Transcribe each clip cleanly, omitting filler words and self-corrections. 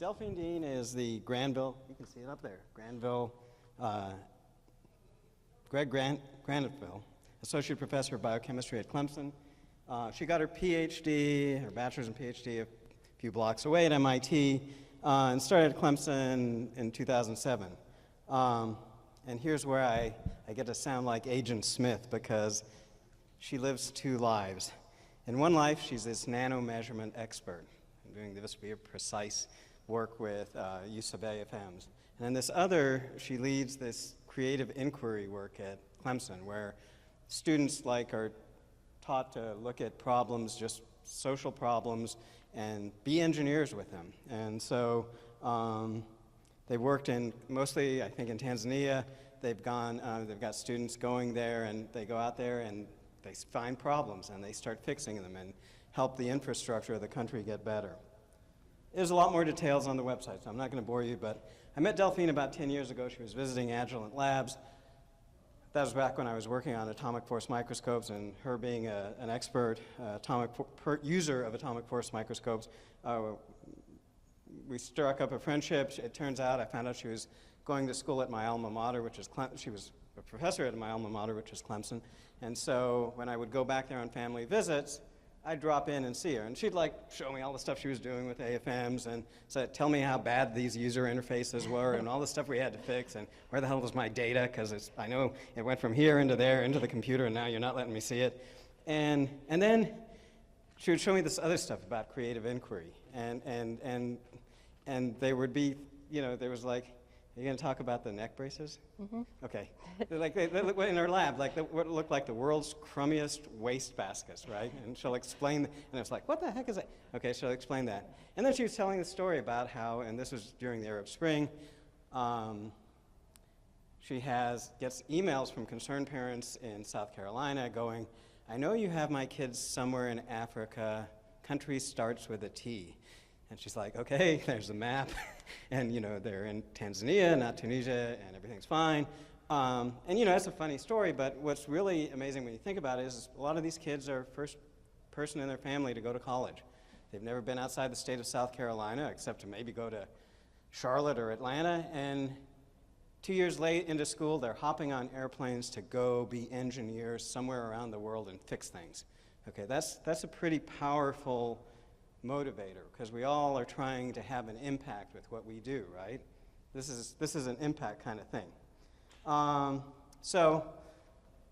Delphine Dean is the Granville, you can see it up there, Granville, Granville, Associate Professor of Biochemistry at Clemson. She got her PhD, her bachelor's and PhD a few blocks away at MIT, and started at Clemson in 2007. And here's where I get to sound like Agent Smith, because she lives two lives. In one life, she's this nano-measurement expert, doing this very precise work with use of AFMs. And in this other, she leads this creative inquiry work at Clemson, where students are taught to look at problems, just social problems, and be engineers with them. And so they've worked in, mostly I think in Tanzania. They've got students going there, and they go out there and they find problems and they start fixing them and help the infrastructure of the country get better. There's a lot more details on the website, so I'm not going to bore you, but I met Delphine about 10 years ago. She was visiting Agilent Labs. That was back when I was working on atomic force microscopes, and her being an expert user of atomic force microscopes, we struck up a friendship. It turns out I found out she was going to school at my alma mater, which is she was a professor at my alma mater, which is Clemson. And so when I would go back there on family visits, I'd drop in and see her, and she'd show me all the stuff she was doing with AFMs, and so tell me how bad these user interfaces were, and all the stuff we had to fix, and where the hell was my data, because I know it went from here into there, into the computer, and now you're not letting me see it. And then she would show me this other stuff about creative inquiry, and there would be, there was are you going to talk about the neck braces? Mm-hmm. Okay. They're in her lab, what looked like the world's crummiest waste baskets, right? And she'll explain, and it's like, what the heck is that? Okay, she'll explain that. And then she was telling the story about how, and this was during the Arab Spring, she gets emails from concerned parents in South Carolina going, I know you have my kids somewhere in Africa, country starts with a T. And she's like, okay, there's a map, and they're in Tanzania, not Tunisia, and everything's fine. And it's a funny story, but what's really amazing when you think about it is a lot of these kids are first person in their family to go to college. They've never been outside the state of South Carolina, except to maybe go to Charlotte or Atlanta, and 2 years late into school, they're hopping on airplanes to go be engineers somewhere around the world and fix things. Okay, that's a pretty powerful motivator, because we all are trying to have an impact with what we do, right? This is an impact kind of thing. So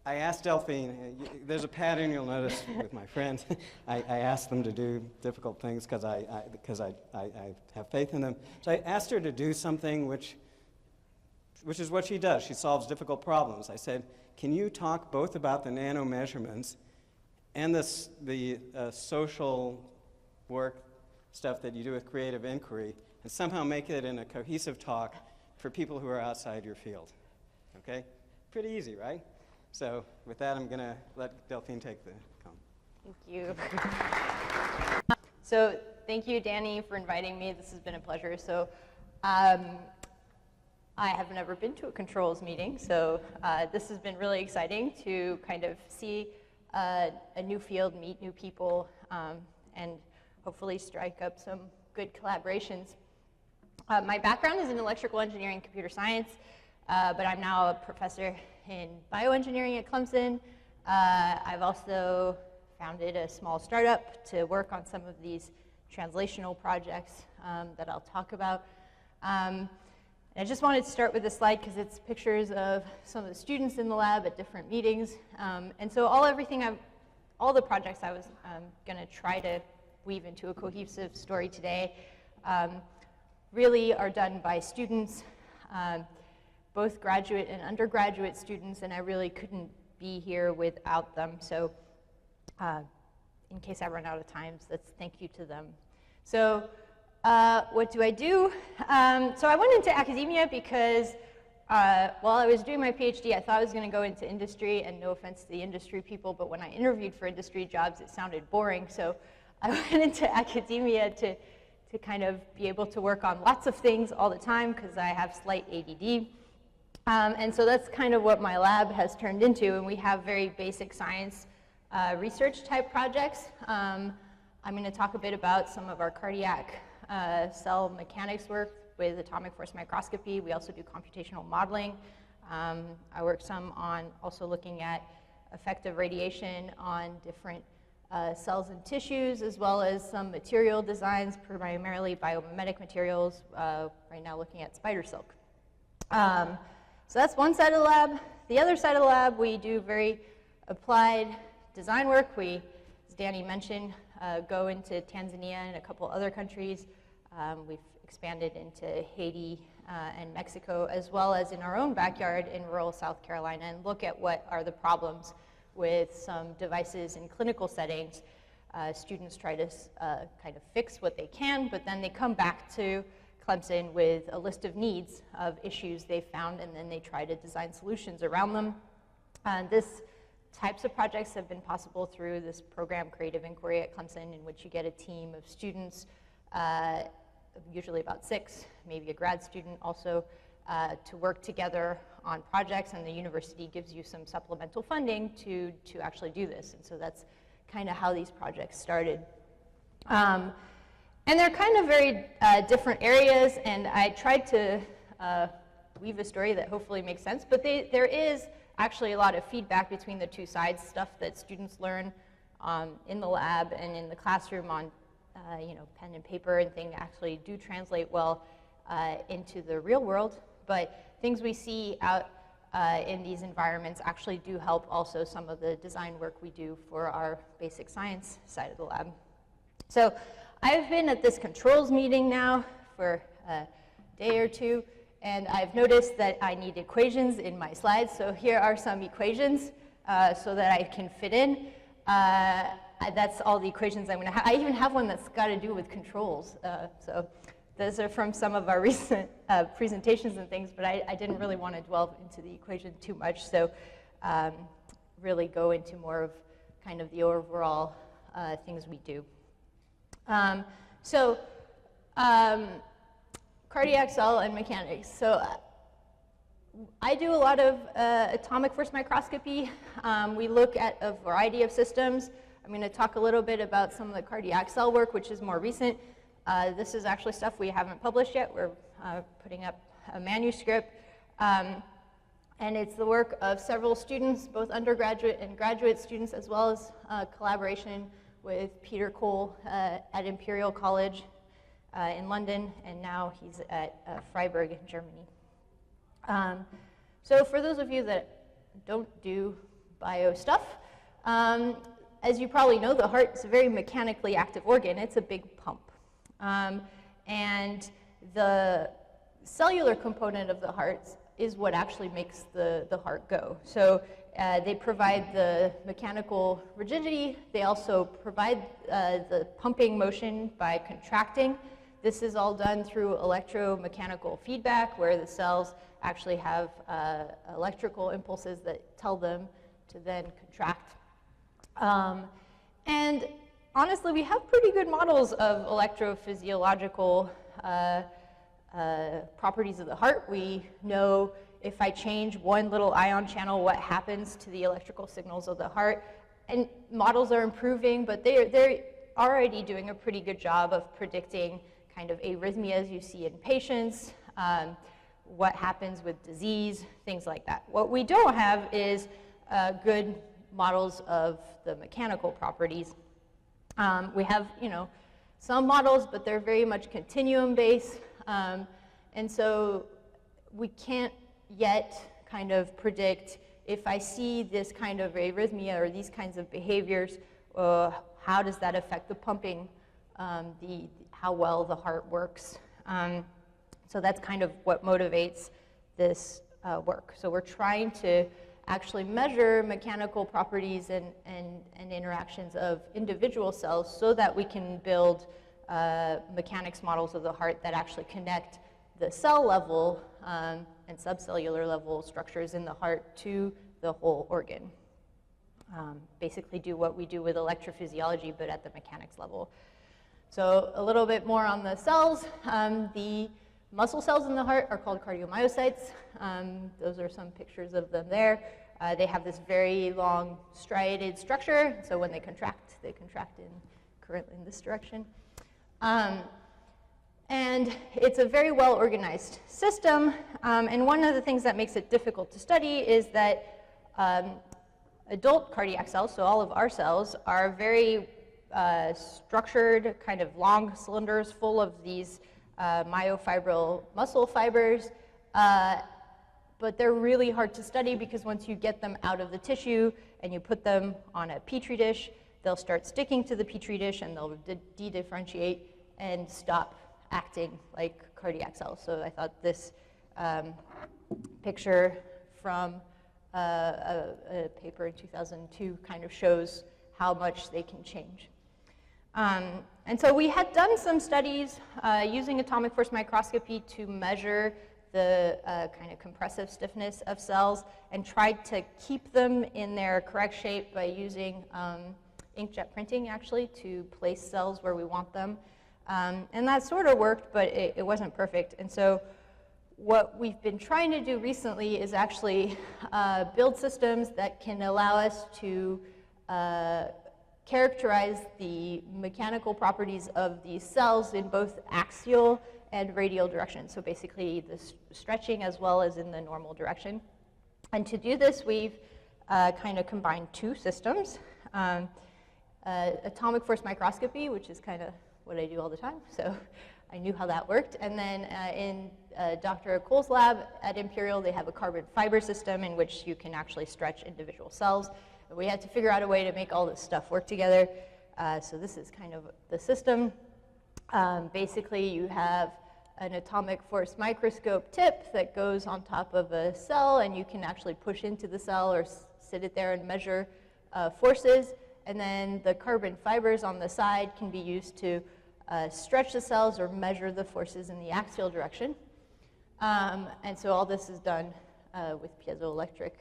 I asked Delphine, there's a pattern you'll notice with my friends. I ask them to do difficult things because I have faith in them. So I asked her to do something which is what she does. She solves difficult problems. I said, can you talk both about the nano measurements and the social work stuff that you do with creative inquiry, and somehow make it in a cohesive talk for people who are outside your field? Okay? Pretty easy, right? So with that, I'm going to let Delphine take the comment. Thank you. So thank you, Danny, for inviting me. This has been a pleasure. So I have never been to a controls meeting, so this has been really exciting to kind of see a new field, meet new people, and hopefully strike up some good collaborations. My background is in electrical engineering and computer science, but I'm now a professor in bioengineering at Clemson. I've also founded a small startup to work on some of these translational projects that I'll talk about. And I just wanted to start with this slide because it's pictures of some of the students in the lab at different meetings. And so all the projects I was going to try to weave into a cohesive story today really are done by students, both graduate and undergraduate students, and I really couldn't be here without them. So in case I run out of time, let's thank you to them. So what do I do? So I went into academia because while I was doing my PhD, I thought I was going to go into industry, and no offense to the industry people, but when I interviewed for industry jobs, it sounded boring. So I went into academia to kind of be able to work on lots of things all the time because I have slight ADD. And so that's kind of what my lab has turned into, and we have very basic science research type projects. I'm going to talk a bit about some of our cardiac cell mechanics work with atomic force microscopy. We also do computational modeling. I work some on also looking at effective radiation on different cells and tissues, as well as some material designs, primarily biomimetic materials, right now looking at spider silk. So that's one side of the lab. The other side of the lab, we do very applied design work. We, as Danny mentioned, go into Tanzania and a couple other countries. We've expanded into Haiti and Mexico, as well as in our own backyard in rural South Carolina, and look at what are the problems with some devices in clinical settings. Students try to kind of fix what they can, but then they come back to Clemson with a list of needs of issues they found, and then they try to design solutions around them. This types of projects have been possible through this program, Creative Inquiry at Clemson, in which you get a team of students, usually about 6, maybe a grad student also, to work together on projects, and the university gives you some supplemental funding to actually do this. And so that's kind of how these projects started. And they're kind of very different areas, and I tried to weave a story that hopefully makes sense, but there is actually a lot of feedback between the two sides, stuff that students learn in the lab and in the classroom on pen and paper and things actually do translate well into the real world, but things we see out in these environments actually do help also some of the design work we do for our basic science side of the lab. So I've been at this controls meeting now for a day or two, and I've noticed that I need equations in my slides. So here are some equations so that I can fit in. That's all the equations I'm going to have. I even have one that's got to do with controls. So those are from some of our recent presentations and things, but I didn't really want to dwell into the equation too much. So really go into more of kind of the overall things we do. Cardiac cell and mechanics. So I do a lot of atomic force microscopy. We look at a variety of systems. I'm going to talk a little bit about some of the cardiac cell work, which is more recent. This is actually stuff we haven't published yet. We're putting up a manuscript. And it's the work of several students, both undergraduate and graduate students, as well as collaboration with Peter Cole at Imperial College in London, and now he's at Freiburg in Germany. So for those of you that don't do bio stuff, as you probably know, the heart is a very mechanically active organ. It's a big pump. And the cellular component of the heart is what actually makes the heart go. So they provide the mechanical rigidity. They also provide the pumping motion by contracting. This is all done through electromechanical feedback, where the cells actually have electrical impulses that tell them to then contract. And honestly, we have pretty good models of electrophysiological properties of the heart. We know if I change one little ion channel, what happens to the electrical signals of the heart. And models are improving, but they're already doing a pretty good job of predicting kind of arrhythmias you see in patients, what happens with disease, things like that. What we don't have is good models of the mechanical properties. We have, some models, but they're very much continuum-based, and so we can't yet kind of predict if I see this kind of arrhythmia or these kinds of behaviors, how does that affect the pumping, how well the heart works. So that's kind of what motivates this work. So we're trying to actually measure mechanical properties and interactions of individual cells so that we can build mechanics models of the heart that actually connect the cell level and subcellular level structures in the heart to the whole organ. Basically do what we do with electrophysiology, but at the mechanics level. So a little bit more on the cells. The muscle cells in the heart are called cardiomyocytes. Those are some pictures of them there. They have this very long striated structure, so when they contract in currently in this direction. And it's a very well organized system. And one of the things that makes it difficult to study is that adult cardiac cells, so all of our cells, are very structured, kind of long cylinders full of these myofibril muscle fibers. But they're really hard to study because once you get them out of the tissue and you put them on a petri dish, they'll start sticking to the petri dish and they'll de-differentiate and stop acting like cardiac cells. So I thought this picture from a paper in 2002 kind of shows how much they can change. And so we had done some studies using atomic force microscopy to measure the kind of compressive stiffness of cells and tried to keep them in their correct shape by using inkjet printing, actually, to place cells where we want them. And that sort of worked, but it wasn't perfect. And so what we've been trying to do recently is actually build systems that can allow us to characterize the mechanical properties of these cells in both axial and radial direction. So basically the stretching as well as in the normal direction. And to do this, we've kind of combined two systems. Atomic force microscopy, which is kind of what I do all the time, so I knew how that worked. And then in Dr. Cole's lab at Imperial, they have a carbon fiber system in which you can actually stretch individual cells. We had to figure out a way to make all this stuff work together. So this is kind of the system. Basically, you have an atomic force microscope tip that goes on top of a cell, and you can actually push into the cell or sit it there and measure forces. And then the carbon fibers on the side can be used to stretch the cells or measure the forces in the axial direction. And so all this is done with piezoelectric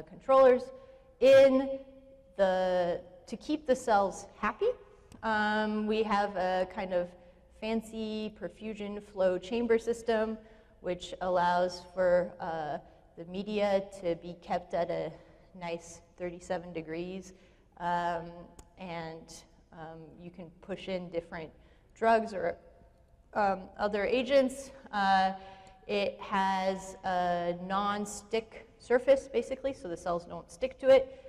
controllers. To keep the cells happy, we have a kind of fancy perfusion flow chamber system, which allows for the media to be kept at a nice 37 degrees. You can push in different drugs or other agents. It has a non-stick surface, basically, so the cells don't stick to it.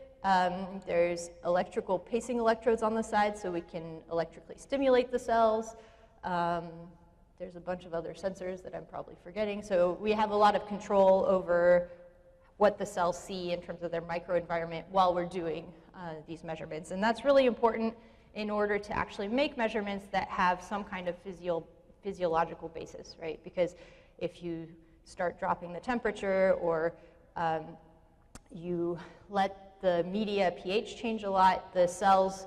There's electrical pacing electrodes on the side, so we can electrically stimulate the cells. There's a bunch of other sensors that I'm probably forgetting. So we have a lot of control over what the cells see in terms of their microenvironment while we're doing these measurements. And that's really important in order to actually make measurements that have some kind of physiological basis, right? Because if you start dropping the temperature or you let the media pH change a lot, the cells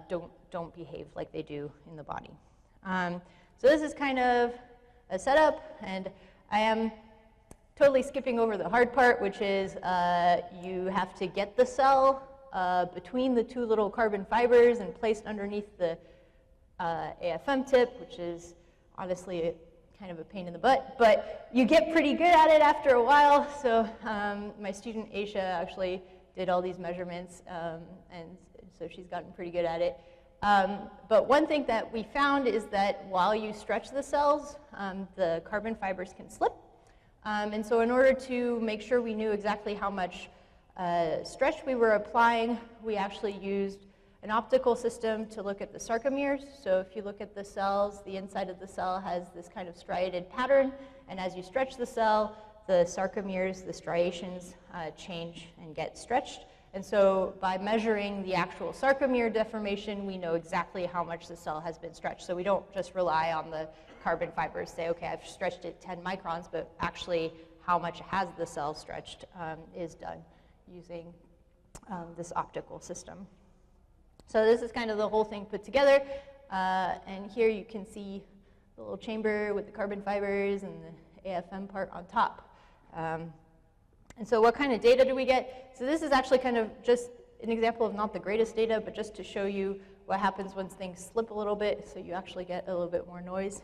don't behave like they do in the body. So this is kind of a setup, and I am totally skipping over the hard part, which is you have to get the cell between the two little carbon fibers and placed underneath the AFM tip, which is honestly kind of a pain in the butt, but you get pretty good at it after a while. So my student Aisha actually did all these measurements, and so she's gotten pretty good at it. But one thing that we found is that while you stretch the cells, the carbon fibers can slip. And so in order to make sure we knew exactly how much stretch we were applying, we actually used an optical system to look at the sarcomeres. So if you look at the cells, the inside of the cell has this kind of striated pattern, and as you stretch the cell, the sarcomeres, the striations, change and get stretched. And so by measuring the actual sarcomere deformation, we know exactly how much the cell has been stretched. So we don't just rely on the carbon fibers, say, okay, I've stretched it 10 microns, but actually how much has the cell stretched is done using this optical system. So this is kind of the whole thing put together. And here you can see the little chamber with the carbon fibers and the AFM part on top. And so what kind of data do we get? So this is actually kind of just an example of not the greatest data, but just to show you what happens when things slip a little bit, so you actually get a little bit more noise.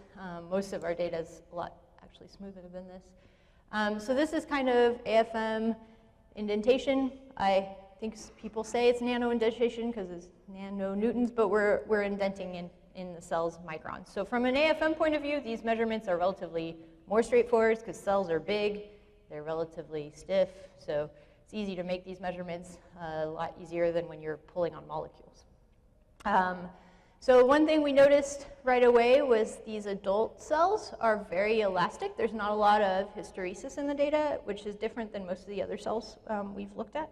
Most of our data is a lot actually smoother than this. So this is kind of AFM indentation. I think people say it's nano indentation because it's nanonewtons, but we're indenting in the cell's microns. So from an AFM point of view, these measurements are relatively more straightforward because cells are big, they're relatively stiff, so it's easy to make these measurements a lot easier than when you're pulling on molecules. So one thing we noticed right away was these adult cells are very elastic. There's not a lot of hysteresis in the data, which is different than most of the other cells we've looked at.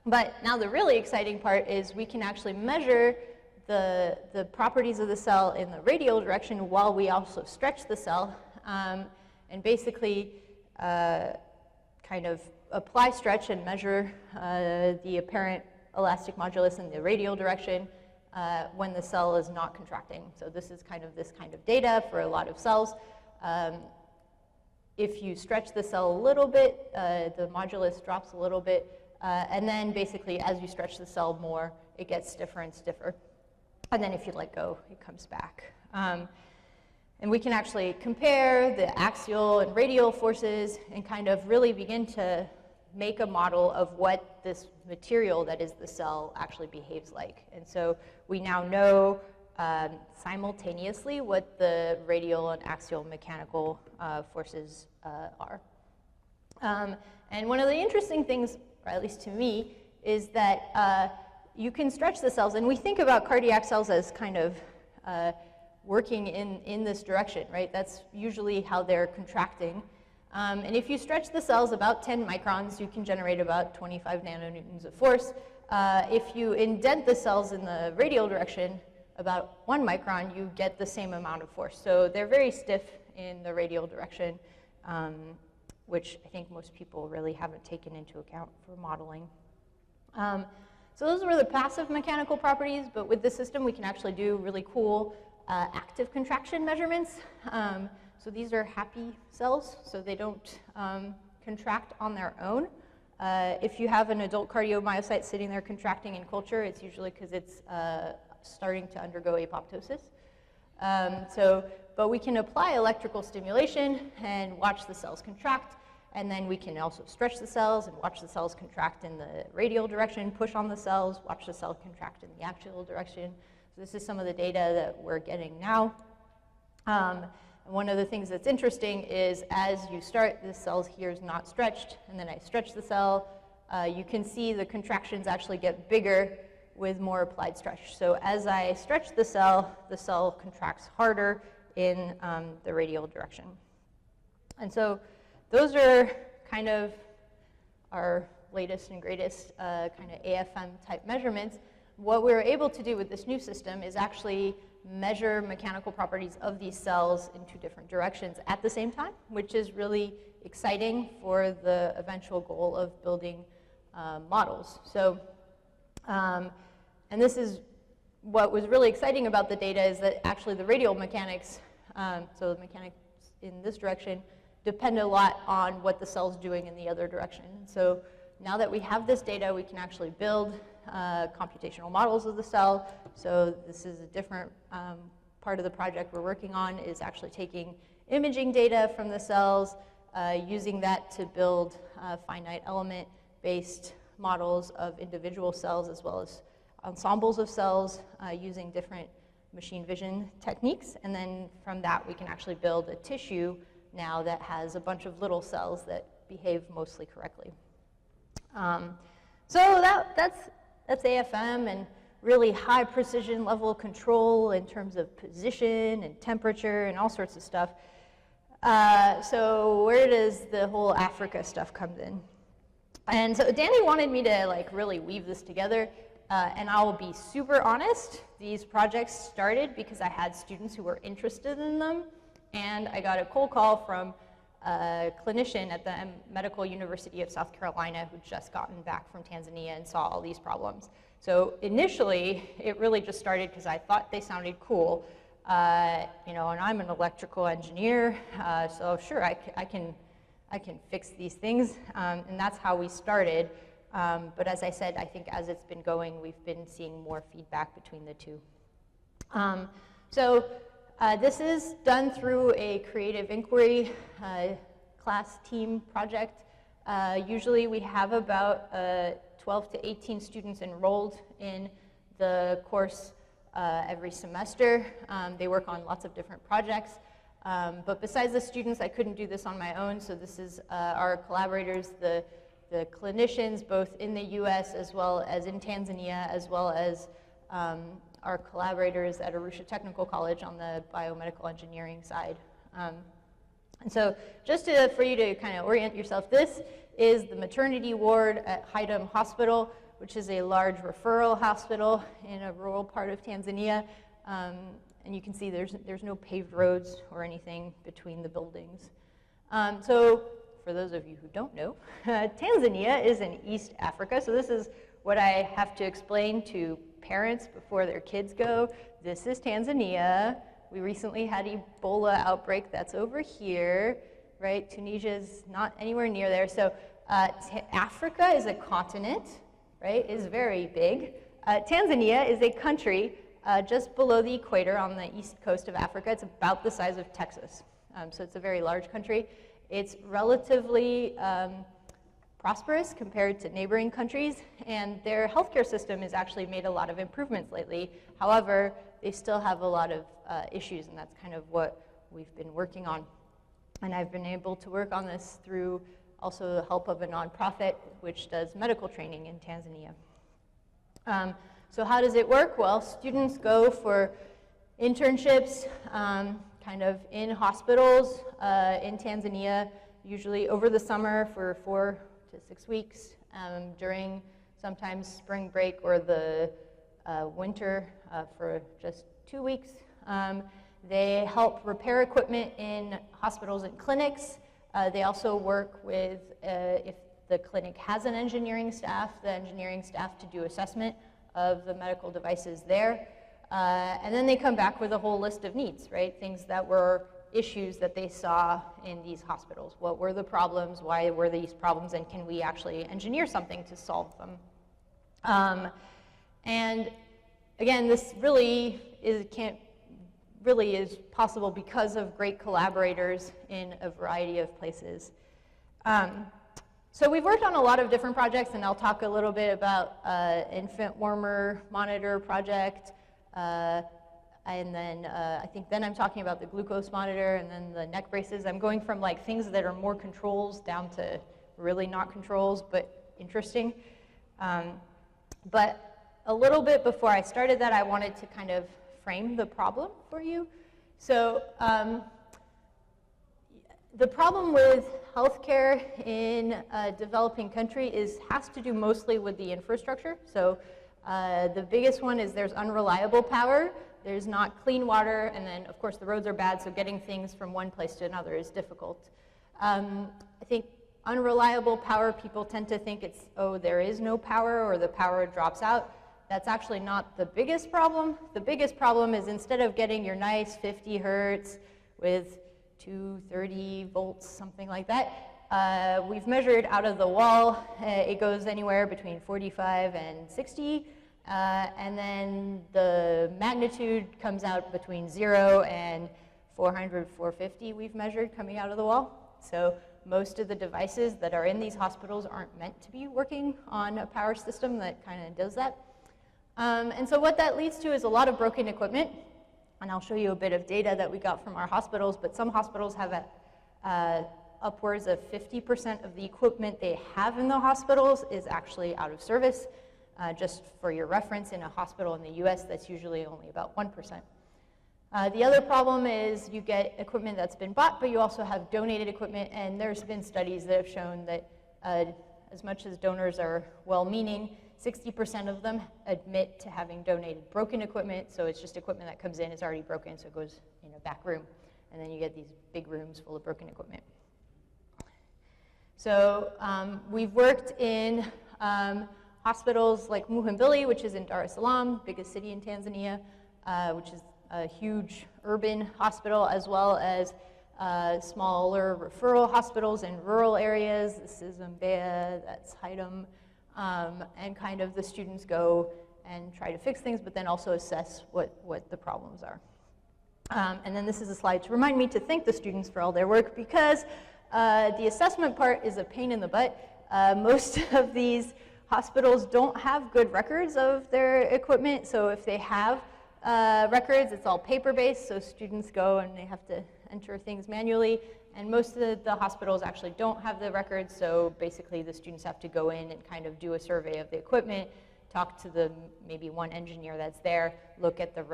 But now the really exciting part is we can actually measure the properties of the cell in the radial direction while we also stretch the cell, and basically kind of apply stretch and measure the apparent elastic modulus in the radial direction when the cell is not contracting. So this is kind of this kind of data for a lot of cells. If you stretch the cell a little bit, the modulus drops a little bit, and then basically as you stretch the cell more, it gets stiffer and stiffer. And then if you let go, it comes back. And we can actually compare the axial and radial forces and kind of really begin to make a model of what this material that is the cell actually behaves like. And so we now know simultaneously what the radial and axial mechanical forces are. And one of the interesting things, or at least to me, is that you can stretch the cells, and we think about cardiac cells as kind of working in this direction, right? That's usually how they're contracting. And if you stretch the cells about 10 microns, you can generate about 25 nanonewtons of force. If you indent the cells in the radial direction, about 1 micron, you get the same amount of force. So they're very stiff in the radial direction, which I think most people really haven't taken into account for modeling. So those were the passive mechanical properties, but with this system, we can actually do really cool active contraction measurements. So these are happy cells, so they don't contract on their own. If you have an adult cardiomyocyte sitting there contracting in culture, it's usually because it's starting to undergo apoptosis. But we can apply electrical stimulation and watch the cells contract, and then we can also stretch the cells and watch the cells contract in the radial direction, push on the cells, watch the cell contract in the axial direction. So this is some of the data that we're getting now. One of the things that's interesting is as you start, the cell here is not stretched, and then I stretch the cell, you can see the contractions actually get bigger with more applied stretch. So as I stretch the cell contracts harder in the radial direction. And so those are kind of our latest and greatest kind of AFM type measurements. What we're able to do with this new system is actually measure mechanical properties of these cells in 2 different directions at the same time, which is really exciting for the eventual goal of building models. So, and this is what was really exciting about the data is that actually the radial mechanics, so the mechanics in this direction, depend a lot on what the cell's doing in the other direction. So now that we have this data, we can actually build computational models of the cell. So this is a different part of the project we're working on, is actually taking imaging data from the cells, using that to build finite element-based models of individual cells as well as ensembles of cells using different machine vision techniques. And then from that, we can actually build a tissue now that has a bunch of little cells that behave mostly correctly. So that's AFM and really high precision level control in terms of position and temperature and all sorts of stuff. So where does the whole Africa stuff come in? And so Danny wanted me to like really weave this together, and I'll be super honest, these projects started because I had students who were interested in them, and I got a cold call from a clinician at the Medical University of South Carolina who'd just gotten back from Tanzania and saw all these problems. So initially, it really just started because I thought they sounded cool, you know, and I'm an electrical engineer, so sure, I can fix these things, and that's how we started. But as I said, I think as it's been going, we've been seeing more feedback between the two. This is done through a creative inquiry class team project. Usually we have about 12 to 18 students enrolled in the course every semester. They work on lots of different projects. But besides the students, I couldn't do this on my own, so this is our collaborators, the clinicians, both in the US as well as in Tanzania, as well as our collaborators at Arusha Technical College on the biomedical engineering side. And so just for you to kind of orient yourself, this is the maternity ward at Haydom Hospital, which is a large referral hospital in a rural part of Tanzania. And you can see there's no paved roads or anything between the buildings. So for those of you who don't know, Tanzania is in East Africa. So this is what I have to explain to parents before their kids go. This is Tanzania. We recently had Ebola outbreak. That's over here, right? Tunisia's not anywhere near there. So Africa is a continent, right? Is very big. Tanzania is a country just below the equator on the east coast of Africa. It's about the size of Texas. So it's a very large country. It's relatively prosperous compared to neighboring countries, and their healthcare system has actually made a lot of improvements lately. However, they still have a lot of issues, and that's kind of what we've been working on. And I've been able to work on this through also the help of a nonprofit which does medical training in Tanzania. So how does it work? Well, students go for internships kind of in hospitals in Tanzania, usually over the summer for 4 to 6 weeks, during sometimes spring break or the winter for just 2 weeks. They help repair equipment in hospitals and clinics. They also work with, if the clinic has an engineering staff, the engineering staff to do assessment of the medical devices there. And then they come back with a whole list of needs, right? Things that were issues that they saw in these hospitals. What were the problems? Why were these problems? And can we actually engineer something to solve them? And again, this really is possible because of great collaborators in a variety of places. So we've worked on a lot of different projects, and I'll talk a little bit about infant warmer monitor project, and then I think then I'm talking about the glucose monitor, and then the neck braces. I'm going from like things that are more controls down to really not controls, but interesting. But a little bit before I started that, I wanted to kind of frame the problem for you. So the problem with healthcare in a developing country has to do mostly with the infrastructure. So the biggest one is there's unreliable power, there's not clean water, and then of course the roads are bad, so getting things from one place to another is difficult. I think unreliable power, people tend to think it's, oh, there is no power or the power drops out. That's actually not the biggest problem. The biggest problem is instead of getting your nice 50 hertz with 230 volts, something like that, we've measured out of the wall. It goes anywhere between 45 and 60, and then the magnitude comes out between 0 and 400, 450 we've measured coming out of the wall. So most of the devices that are in these hospitals aren't meant to be working on a power system that kind of does that. And so what that leads to is a lot of broken equipment, and I'll show you a bit of data that we got from our hospitals, but some hospitals have upwards of 50% of the equipment they have in the hospitals is actually out of service. Just for your reference, in a hospital in the US, that's usually only about 1%. The other problem is you get equipment that's been bought, but you also have donated equipment, and there's been studies that have shown that as much as donors are well-meaning, 60% of them admit to having donated broken equipment, so it's just equipment that comes in, is already broken, so it goes in a back room, and then you get these big rooms full of broken equipment. So we've worked in hospitals like Muhimbili, which is in Dar es Salaam, biggest city in Tanzania, which is a huge urban hospital, as well as smaller referral hospitals in rural areas. This is Mbeya, that's Haydom. And kind of the students go and try to fix things, but then also assess what the problems are. And then this is a slide to remind me to thank the students for all their work, because the assessment part is a pain in the butt. Most of these hospitals don't have good records of their equipment, so if they have records. It's all paper-based, so students go and they have to enter things manually. And most of the hospitals actually don't have the records, so basically the students have to go in and kind of do a survey of the equipment, talk to the maybe one engineer that's there, look at the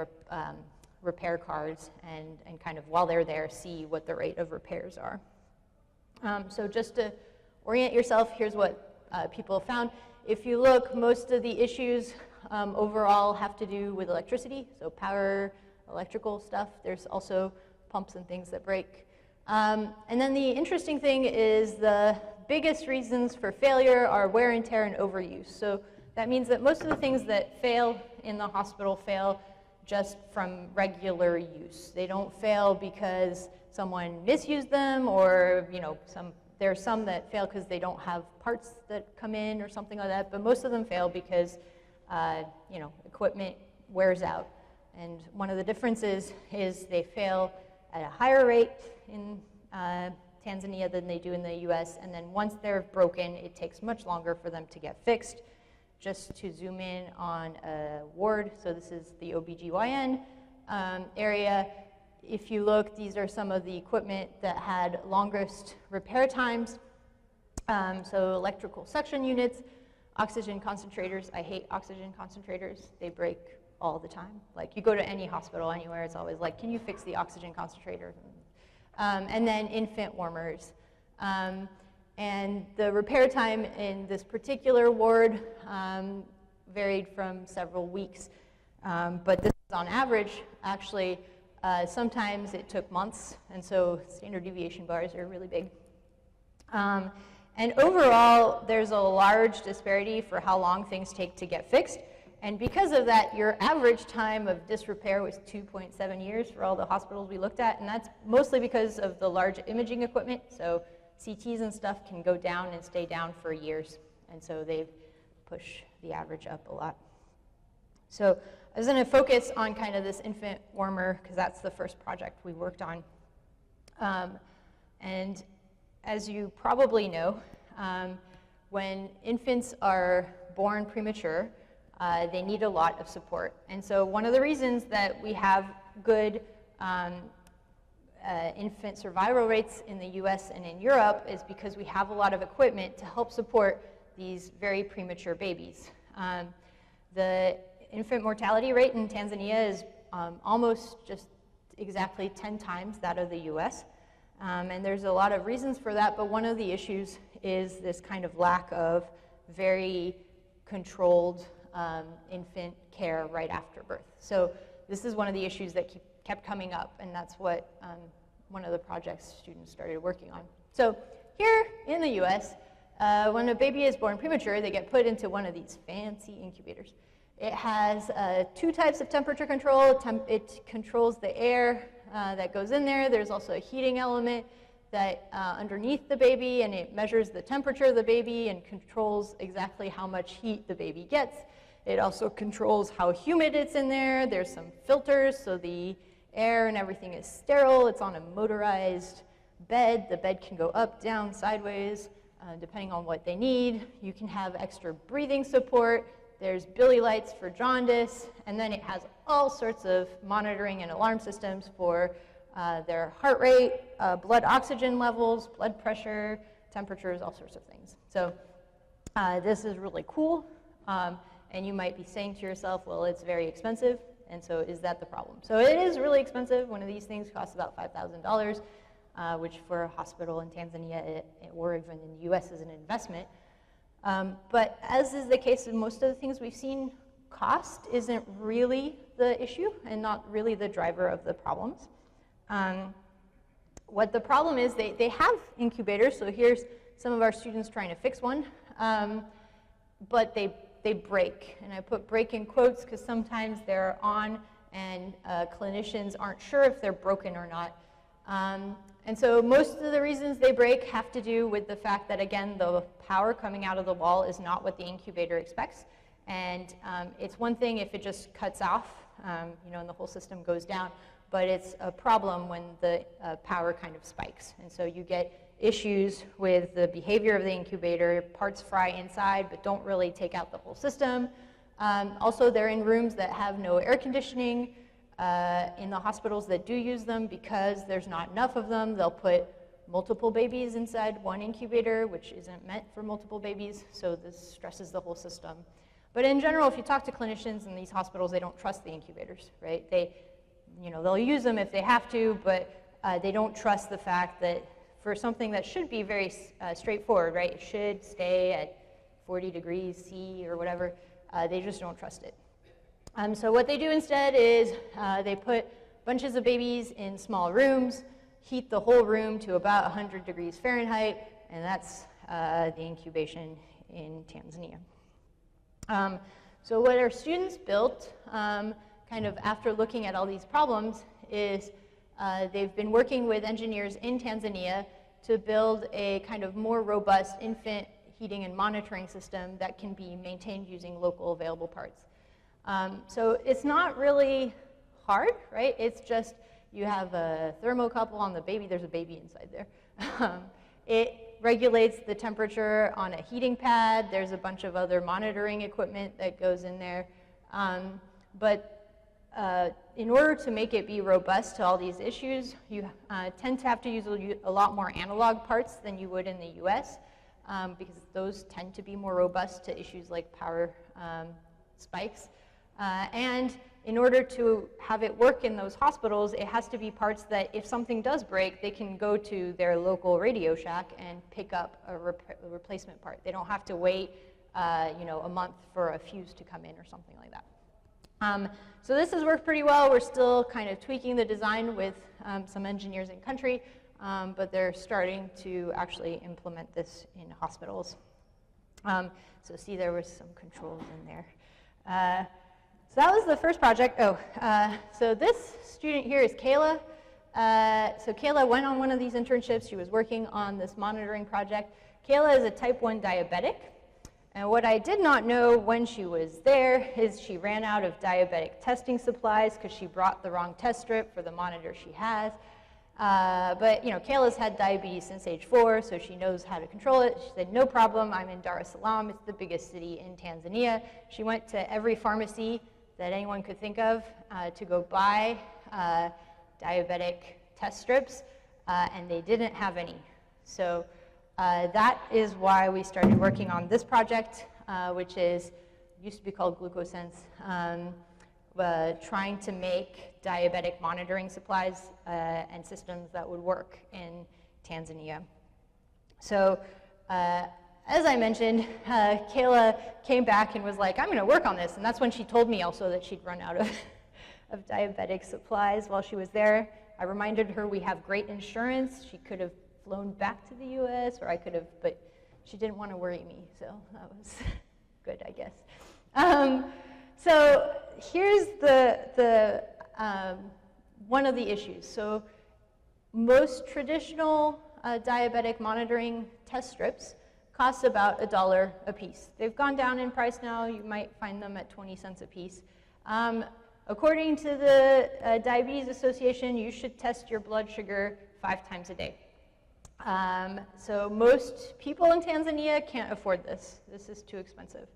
repair cards, and kind of while they're there, see what the rate of repairs are. So just to orient yourself, here's what people have found. If you look, most of the issues overall have to do with electricity, so power, electrical stuff. There's also pumps and things that break. And then the interesting thing is the biggest reasons for failure are wear and tear and overuse. So that means that most of the things that fail in the hospital fail just from regular use. They don't fail because someone misused them, or there are some that fail because they don't have parts that come in or something like that, but most of them fail because equipment wears out. And one of the differences is they fail at a higher rate in Tanzania than they do in the US, and then once they're broken, it takes much longer for them to get fixed. Just to zoom in on a ward, so this is the OBGYN area. If you look, these are some of the equipment that had longest repair times. So electrical suction units, oxygen concentrators. I hate oxygen concentrators. They break all the time. Like, you go to any hospital anywhere, it's always like, can you fix the oxygen concentrator? And then infant warmers. And the repair time in this particular ward varied from several weeks. But this is on average. Actually, sometimes it took months, and so standard deviation bars are really big. And overall, there's a large disparity for how long things take to get fixed. And because of that, your average time of disrepair was 2.7 years for all the hospitals we looked at, and that's mostly because of the large imaging equipment. So CTs and stuff can go down and stay down for years, and so they push the average up a lot. So I was going to focus on kind of this infant warmer, because that's the first project we worked on. And as you probably know, when infants are born premature, they need a lot of support. And so one of the reasons that we have good infant survival rates in the US and in Europe is because we have a lot of equipment to help support these very premature babies. The infant mortality rate in Tanzania is almost just exactly 10 times that of the US. And there's a lot of reasons for that, but one of the issues is this kind of lack of very controlled infant care right after birth. So this is one of the issues that kept coming up, and that's what one of the projects students started working on. So here in the US, when a baby is born premature, they get put into one of these fancy incubators. It has 2 types of temperature control. It controls the air that goes in there. There's also a heating element that underneath the baby, and it measures the temperature of the baby and controls exactly how much heat the baby gets. It also controls how humid it's in there. There's some filters, so the air and everything is sterile. It's on a motorized bed. The bed can go up, down, sideways, depending on what they need. You can have extra breathing support. There's Billy lights for jaundice, and then it has all sorts of monitoring and alarm systems for their heart rate, blood oxygen levels, blood pressure, temperatures, all sorts of things. So this is really cool. And you might be saying to yourself, well, it's very expensive, and so is that the problem? So it is really expensive. One of these things costs about $5,000, which for a hospital in Tanzania or even in the US is an investment. But as is the case with most of the things we've seen, cost isn't really the issue and not really the driver of the problems. What the problem is, they have incubators, so here's some of our students trying to fix one, but they break. And I put break in quotes because sometimes they're on and clinicians aren't sure if they're broken or not. And so most of the reasons they break have to do with the fact that, again, the power coming out of the wall is not what the incubator expects. And it's one thing if it just cuts off, and the whole system goes down, but it's a problem when the power kind of spikes. And so you get issues with the behavior of the incubator. Parts fry inside but don't really take out the whole system. Also, they're in rooms that have no air conditioning. In the hospitals that do use them, because there's not enough of them, they'll put multiple babies inside one incubator, which isn't meant for multiple babies, so this stresses the whole system. But in general, if you talk to clinicians in these hospitals, they don't trust the incubators, right? They'll use them if they have to, but they don't trust the fact that for something that should be very straightforward, right? It should stay at 40 degrees C or whatever, they just don't trust it. So what they do instead is they put bunches of babies in small rooms, heat the whole room to about 100 degrees Fahrenheit, and that's the incubation in Tanzania. So what our students built, kind of after looking at all these problems, is they've been working with engineers in Tanzania to build a kind of more robust infant heating and monitoring system that can be maintained using local available parts. So it's not really hard, right? It's just you have a thermocouple on the baby. There's a baby inside there. It regulates the temperature on a heating pad. There's a bunch of other monitoring equipment that goes in there. But in order to make it be robust to all these issues, you tend to have to use a lot more analog parts than you would in the US, because those tend to be more robust to issues like power spikes. And in order to have it work in those hospitals, it has to be parts that if something does break, they can go to their local Radio Shack and pick up a replacement part. They don't have to wait a month for a fuse to come in or something like that. So this has worked pretty well. We're still kind of tweaking the design with some engineers in country, but they're starting to actually implement this in hospitals. So see, there was some controls in there. So that was the first project. So this student here is Kayla. So Kayla went on one of these internships. She was working on this monitoring project. Kayla is a type 1 diabetic. And what I did not know when she was there is she ran out of diabetic testing supplies because she brought the wrong test strip for the monitor she has. But Kayla's had diabetes since age 4, so she knows how to control it. She said, no problem, I'm in Dar es Salaam. It's the biggest city in Tanzania. She went to every pharmacy that anyone could think of to go buy diabetic test strips, and they didn't have any. So that is why we started working on this project, which used to be called GlucoSense, trying to make diabetic monitoring supplies and systems that would work in Tanzania. So as I mentioned, Kayla came back and was like, I'm going to work on this. And that's when she told me also that she'd run out of diabetic supplies while she was there. I reminded her we have great insurance. She could have flown back to the US, or I could have, but she didn't want to worry me. So that was good, I guess. So here's one of the issues. So most traditional diabetic monitoring test strips cost about $1 a piece. They've gone down in price now. You might find them at 20 cents a piece. According to the Diabetes Association, you should test your blood sugar 5 times a day. So most people in Tanzania can't afford this. This is too expensive.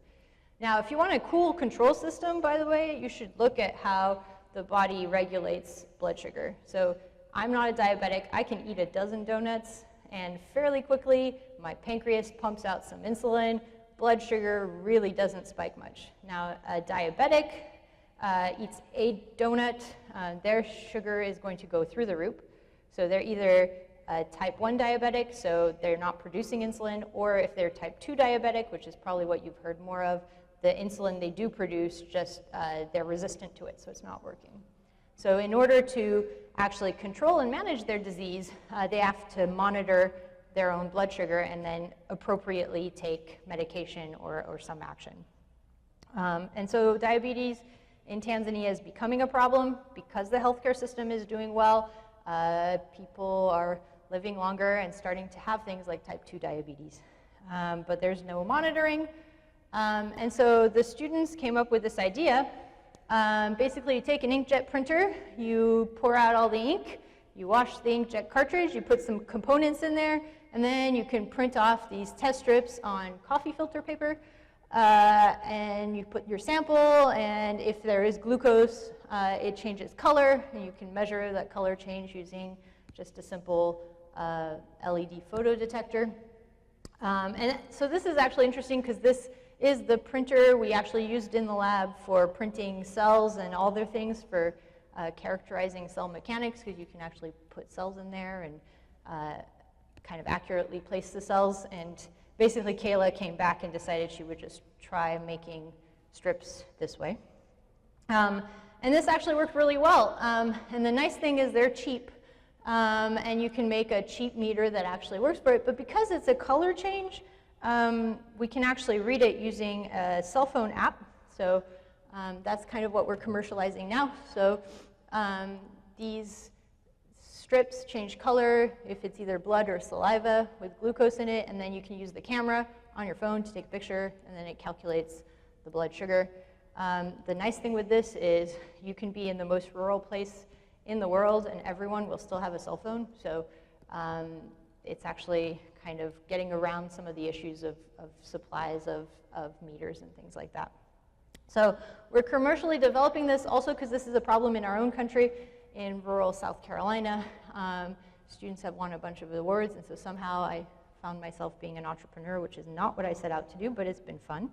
Now, if you want a cool control system, by the way, you should look at how the body regulates blood sugar. So I'm not a diabetic. I can eat a dozen donuts, and fairly quickly, my pancreas pumps out some insulin. Blood sugar really doesn't spike much. Now, a diabetic eats a donut, their sugar is going to go through the roof. So they're either type 1 diabetic, so they're not producing insulin, or if they're type 2 diabetic, which is probably what you've heard more of, the insulin they do produce, just they're resistant to it, so it's not working. So in order to actually control and manage their disease, they have to monitor their own blood sugar and then appropriately take medication or some action. And so diabetes in Tanzania is becoming a problem because the healthcare system is doing well. People are living longer and starting to have things like type 2 diabetes. But there's no monitoring. And so the students came up with this idea. Basically, you take an inkjet printer, you pour out all the ink, you wash the inkjet cartridge, you put some components in there, and then you can print off these test strips on coffee filter paper. and you put your sample, and if there is glucose, it changes color, and you can measure that color change using just a simple LED photo detector. And so this is actually interesting because this is the printer we actually used in the lab for printing cells and all their things for characterizing cell mechanics, because you can actually put cells in there and kind of accurately place the cells. And basically Kayla came back and decided she would just try making strips this way. And this actually worked really well. And the nice thing is they're cheap. And you can make a cheap meter that actually works for it. But because it's a color change, we can actually read it using a cell phone app. So that's kind of what we're commercializing now. So these strips change color if it's either blood or saliva with glucose in it, and then you can use the camera on your phone to take a picture, and then it calculates the blood sugar. The nice thing with this is you can be in the most rural place in the world, and everyone will still have a cell phone. So it's actually kind of getting around some of the issues of supplies of meters and things like that. So we're commercially developing this also because this is a problem in our own country. In rural South Carolina, students have won a bunch of awards, and so somehow I found myself being an entrepreneur, which is not what I set out to do, but it's been fun.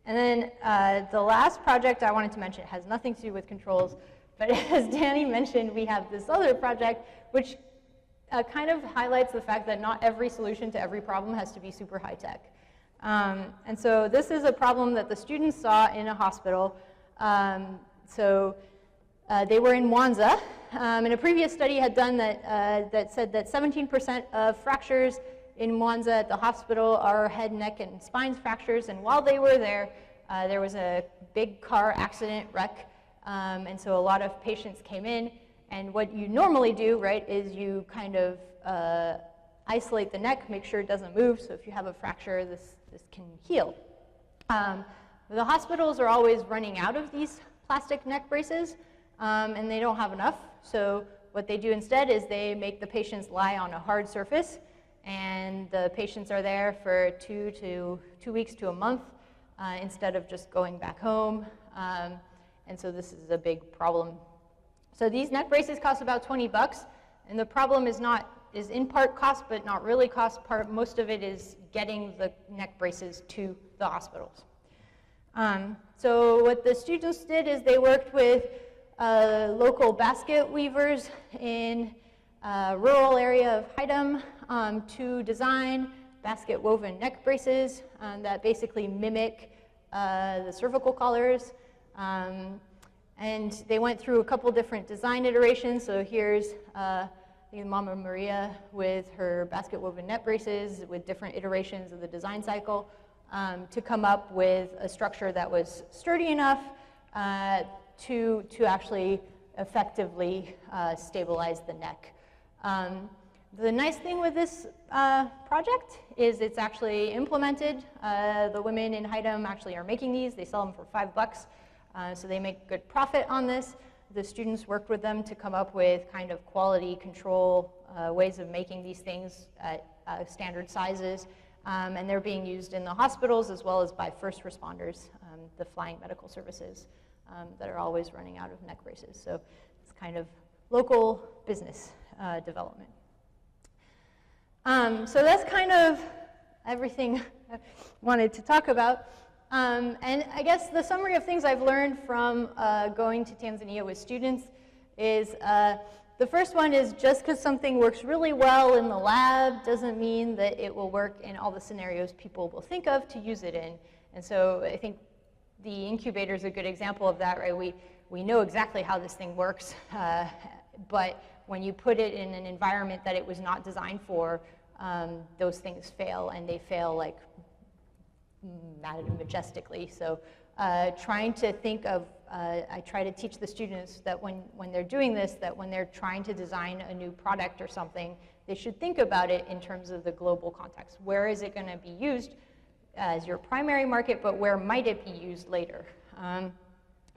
And then the last project I wanted to mention has nothing to do with controls, but as Danny mentioned, we have this other project which kind of highlights the fact that not every solution to every problem has to be super high tech. And so this is a problem that the students saw in a hospital. They were in Mwanza, and a previous study had done that, that said that 17% of fractures in Mwanza at the hospital are head, neck, and spine fractures. And while they were there, there was a big car accident wreck. And so a lot of patients came in, and what you normally do, right, is you kind of isolate the neck, make sure it doesn't move, so if you have a fracture, this can heal. The hospitals are always running out of these plastic neck braces, and they don't have enough, so what they do instead is they make the patients lie on a hard surface, and the patients are there for 2 weeks to a month instead of just going back home. And so this is a big problem. So these neck braces cost about $20, and the problem is in part cost, but not really cost. Most of it is getting the neck braces to the hospitals. So what the students did is they worked with local basket weavers in a rural area of Haidam to design basket woven neck braces that basically mimic the cervical collars. And they went through a couple different design iterations. So here's Mama Maria with her basket woven net braces with different iterations of the design cycle to come up with a structure that was sturdy enough to actually effectively stabilize the neck. The nice thing with this project is it's actually implemented. The women in Haidam actually are making these. They sell them for $5. So they make good profit on this. The students worked with them to come up with kind of quality control ways of making these things at standard sizes. And they're being used in the hospitals as well as by first responders, the flying medical services that are always running out of neck braces. So it's kind of local business development. So that's kind of everything I wanted to talk about. And I guess the summary of things I've learned from going to Tanzania with students is the first one is just because something works really well in the lab doesn't mean that it will work in all the scenarios people will think of to use it in. And so I think the incubator is a good example of that, right? We know exactly how this thing works, but when you put it in an environment that it was not designed for, those things fail, and they fail like majestically. So trying to think of, I try to teach the students that when they're doing this, that when they're trying to design a new product or something, they should think about it in terms of the global context. Where is it going to be used as your primary market, but where might it be used later?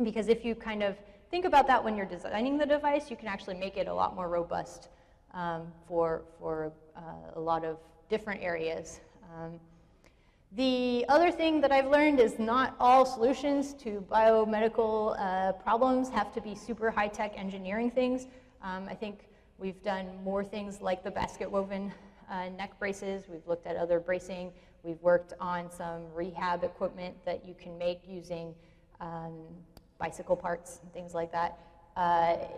Because if you kind of think about that when you're designing the device, you can actually make it a lot more robust for a lot of different areas. The other thing that I've learned is not all solutions to biomedical problems have to be super high-tech engineering things. I think we've done more things like the basket woven neck braces. We've looked at other bracing. We've worked on some rehab equipment that you can make using bicycle parts and things like that.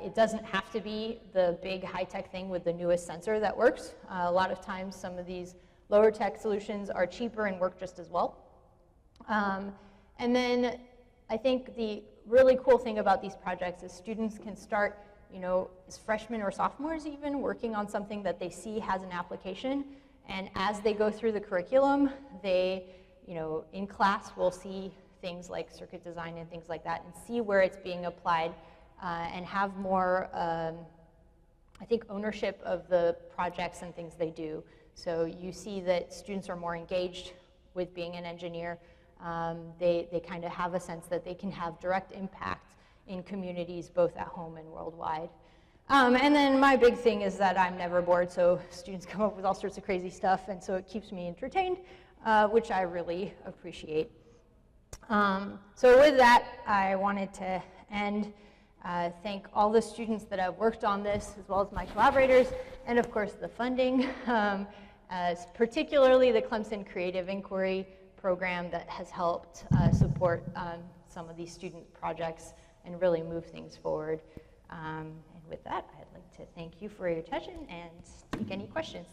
It doesn't have to be the big high-tech thing with the newest sensor that works. A lot of times some of these lower tech solutions are cheaper and work just as well. And then I think the really cool thing about these projects is students can start, you know, as freshmen or sophomores even, working on something that they see has an application. And as they go through the curriculum, they, you know, in class will see things like circuit design and things like that and see where it's being applied and have more, I think, ownership of the projects and things they do. So you see that students are more engaged with being an engineer. They kind of have a sense that they can have direct impact in communities both at home and worldwide. And then my big thing is that I'm never bored, so students come up with all sorts of crazy stuff, and so it keeps me entertained, which I really appreciate. So with that, I wanted to end. Thank all the students that have worked on this, as well as my collaborators, and of course the funding, particularly the Clemson Creative Inquiry program that has helped support some of these student projects and really move things forward. And with that, I'd like to thank you for your attention and take any questions.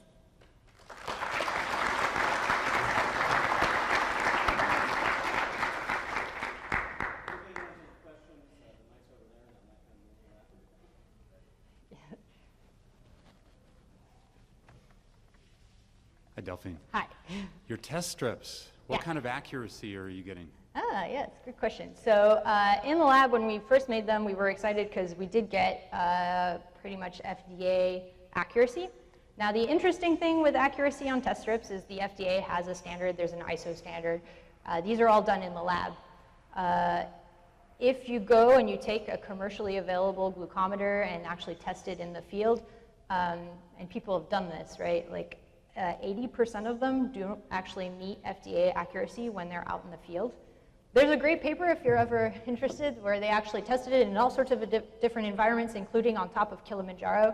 Hi, Delphine. Hi. Your test strips, what Yeah. kind of accuracy are you getting? Yes, good question. So in the lab, when we first made them, we were excited because we did get pretty much FDA accuracy. Now, the interesting thing with accuracy on test strips is the FDA has a standard. There's an ISO standard. These are all done in the lab. If you go and you take a commercially available glucometer and actually test it in the field, and people have done this, right? Like 80% of them don't actually meet FDA accuracy when they're out in the field. There's a great paper, if you're ever interested, where they actually tested it in all sorts of different environments, including on top of Kilimanjaro,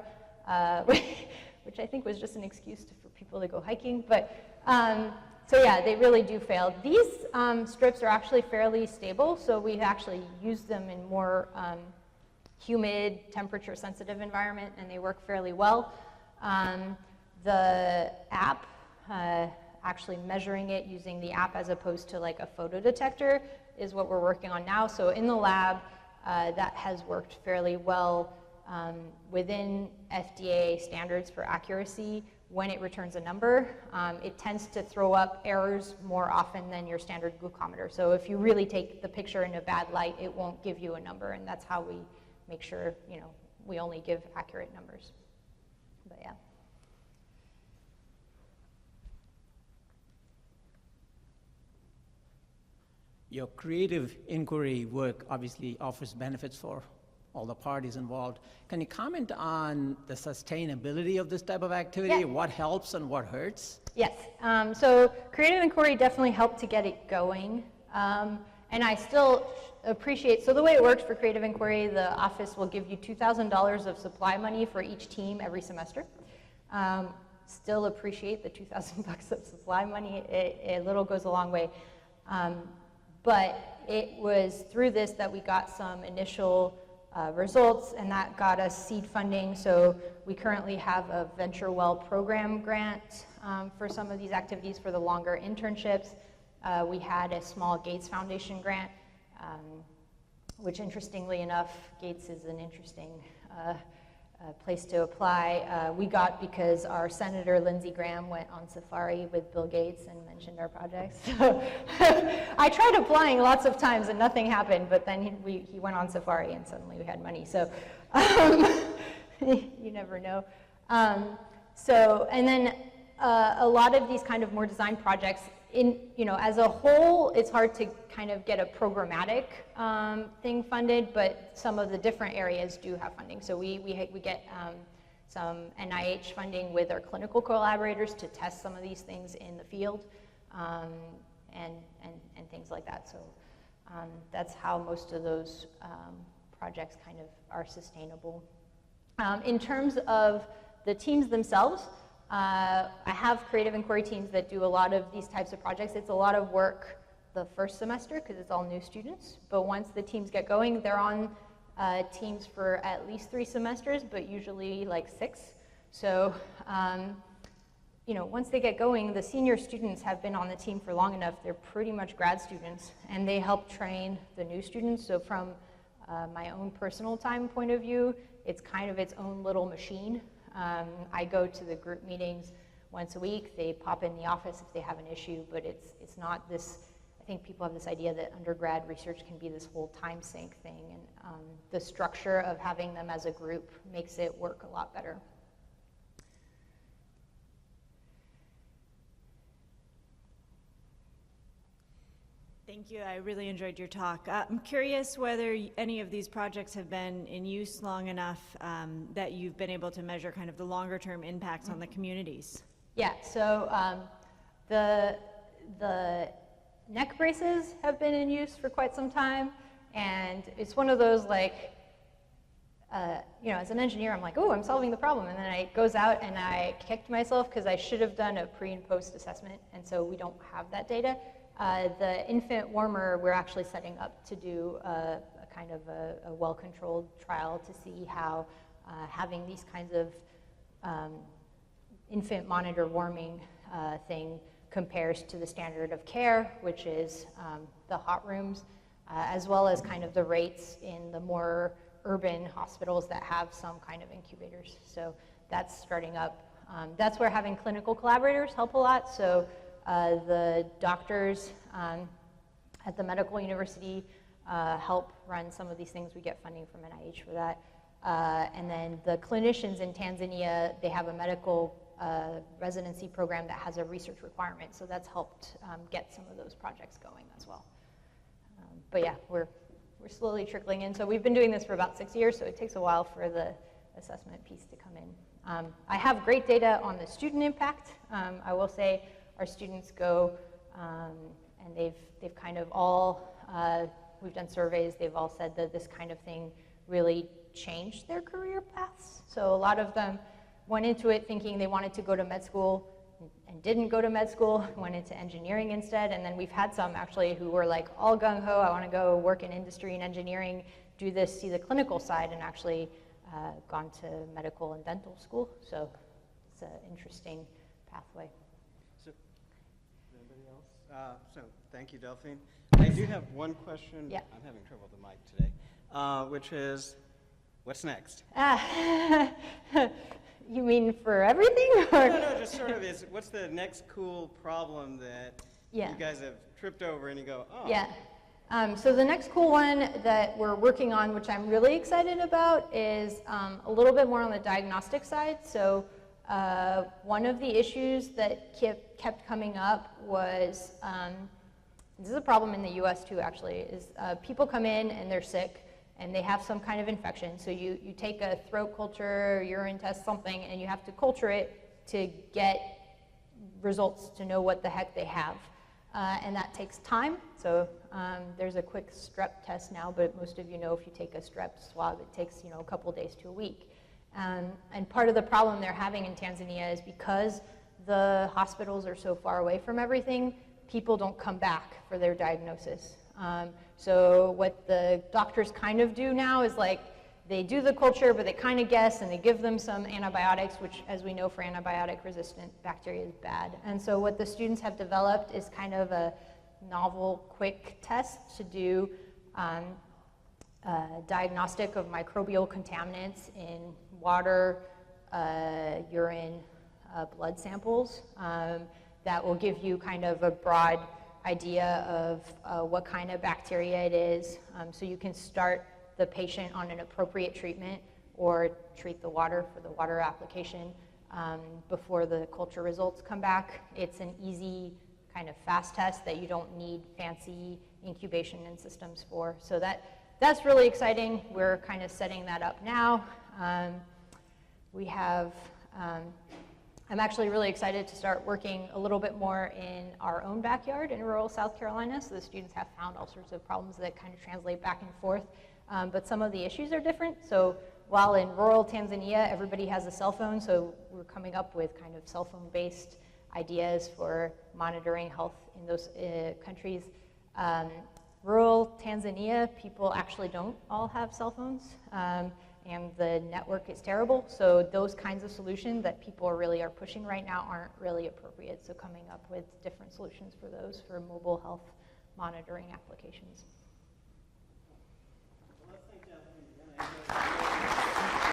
which I think was just an excuse for people to go hiking. But so yeah, they really do fail. These strips are actually fairly stable, so we've actually used them in more humid, temperature-sensitive environment, and they work fairly well. The app, actually measuring it using the app as opposed to like a photo detector is what we're working on now. So in the lab, that has worked fairly well within FDA standards for accuracy. When it returns a number, it tends to throw up errors more often than your standard glucometer. So if you really take the picture in a bad light, it won't give you a number, and that's how we make sure, you know, we only give accurate numbers. But yeah. Your creative inquiry work obviously offers benefits for all the parties involved. Can you comment on the sustainability of this type of activity? Yeah. What helps and what hurts? Yes, so creative inquiry definitely helped to get it going. And I still appreciate, so the way it works for creative inquiry, the office will give you $2,000 of supply money for each team every semester. Still appreciate the $2,000 of supply money. It little goes a long way. But it was through this that we got some initial results, and that got us seed funding. So we currently have a Venture Well program grant for some of these activities for the longer internships. We had a small Gates Foundation grant, which interestingly enough, Gates is an interesting place to apply. We got because our Senator Lindsey Graham went on safari with Bill Gates and mentioned our projects. So I tried applying lots of times and nothing happened, but then he went on safari and suddenly we had money. So you never know. And then a lot of these kind of more design projects, as a whole, it's hard to kind of get a programmatic thing funded, but some of the different areas do have funding. So we get some NIH funding with our clinical collaborators to test some of these things in the field. and things like that. So that's how most of those projects kind of are sustainable. In terms of the teams themselves, I have creative inquiry teams that do a lot of these types of projects. It's a lot of work the first semester because it's all new students, but once the teams get going, they're on teams for at least 3 semesters, but usually like 6. So, you know, once they get going, the senior students have been on the team for long enough, they're pretty much grad students, and they help train the new students. So from my own personal time point of view, it's kind of its own little machine. I go to the group meetings once a week. They pop in the office if they have an issue, but it's not this, I think people have this idea that undergrad research can be this whole time sink thing, and the structure of having them as a group makes it work a lot better. Thank you. I really enjoyed your talk. I'm curious whether any of these projects have been in use long enough that you've been able to measure kind of the longer term impacts on the communities. Yeah, so the neck braces have been in use for quite some time, and it's one of those like, you know, as an engineer, I'm like, oh, I'm solving the problem, and then it goes out and I kicked myself because I should have done a pre and post assessment, and so we don't have that data. The infant warmer, we're actually setting up to do a kind of a well-controlled trial to see how having these kinds of infant monitor warming thing compares to the standard of care, which is the hot rooms, as well as kind of the rates in the more urban hospitals that have some kind of incubators. So that's starting up. That's where having clinical collaborators help a lot. So the doctors at the medical university help run some of these things. We get funding from NIH for that. And then the clinicians in Tanzania, they have a medical residency program that has a research requirement. So that's helped get some of those projects going as well. But yeah, we're slowly trickling in. So we've been doing this for about 6 years, so it takes a while for the assessment piece to come in. I have great data on the student impact. I will say our students go, and they've kind of all, we've done surveys, they've all said that this kind of thing really changed their career paths. So a lot of them went into it thinking they wanted to go to med school and didn't go to med school, went into engineering instead, and then we've had some actually who were like all gung-ho, I want to go work in industry and engineering, do this, see the clinical side, and actually gone to medical and dental school. So it's an interesting pathway. So thank you, Delphine. I do have one question. Yeah. I'm having trouble with the mic today, which is, what's next? You mean for everything? Or? No, just sort of is, what's the next cool problem that you guys have tripped over and you go, oh. Yeah. So the next cool one that we're working on, which I'm really excited about, is a little bit more on the diagnostic side. So one of the issues that kept coming up was, this is a problem in the US too actually, is people come in and they're sick and they have some kind of infection. So you take a throat culture, urine test, something, and you have to culture it to get results to know what the heck they have. And that takes time. So there's a quick strep test now, but most of you know if you take a strep swab, it takes a couple days to a week. And part of the problem they're having in Tanzania is because the hospitals are so far away from everything, people don't come back for their diagnosis. So what the doctors kind of do now is like, they do the culture, but they kind of guess, and they give them some antibiotics, which, as we know, for antibiotic-resistant bacteria is bad. And so what the students have developed is kind of a novel, quick test to do diagnostic of microbial contaminants in water, urine, blood samples that will give you kind of a broad idea of what kind of bacteria it is, so you can start the patient on an appropriate treatment or treat the water for the water application before the culture results come back. It's an easy kind of fast test that you don't need fancy incubation and systems for. So that's really exciting. We're kind of setting that up now. We have I'm actually really excited to start working a little bit more in our own backyard in rural South Carolina. So the students have found all sorts of problems that kind of translate back and forth, but some of the issues are different. So while in rural Tanzania, everybody has a cell phone, so we're coming up with kind of cell phone-based ideas for monitoring health in those countries. Rural Tanzania, people actually don't all have cell phones. And the network is terrible, so those kinds of solutions that people really are pushing right now aren't really appropriate. So coming up with different solutions for those for mobile health monitoring applications.